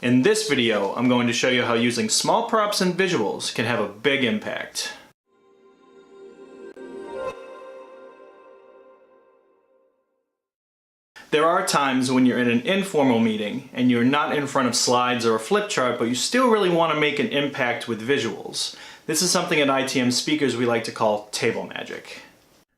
In this video, I'm going to show you how using small props and visuals can have a big impact. There are times when you're in an informal meeting and you're not in front of slides or a flip chart, but you still really want to make an impact with visuals. This is something at ITM Speakers we like to call table magic.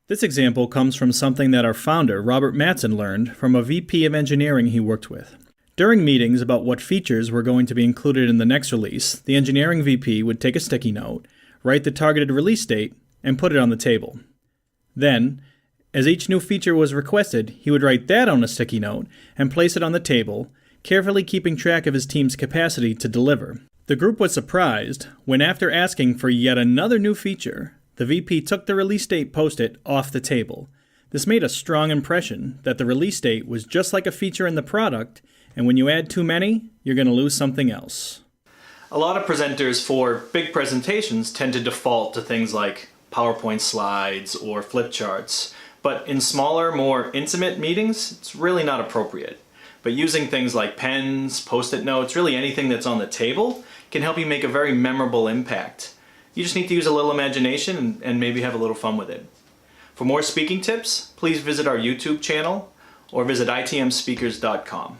This example comes from something that our founder, Robert Mattson, learned from a VP of engineering he worked with. During meetings about what features were going to be included in the next release, the engineering VP would take a sticky note, write the targeted release date, and put it on the table. Then, as each new feature was requested, he would write that on a sticky note and place it on the table, carefully keeping track of his team's capacity to deliver. The group was surprised when, after asking for yet another new feature, the VP took the release date post-it off the table. This made a strong impression that the release date was just like a feature in the product, and when you add too many, you're going to lose something else. A lot of presenters for big presentations tend to default to things like PowerPoint slides or flip charts, but in smaller, more intimate meetings, it's really not appropriate. But using things like pens, post-it notes, really anything that's on the table can help you make a very memorable impact. You just need to use a little imagination and maybe have a little fun with it. For more speaking tips, please visit our YouTube channel or visit itmspeakers.com.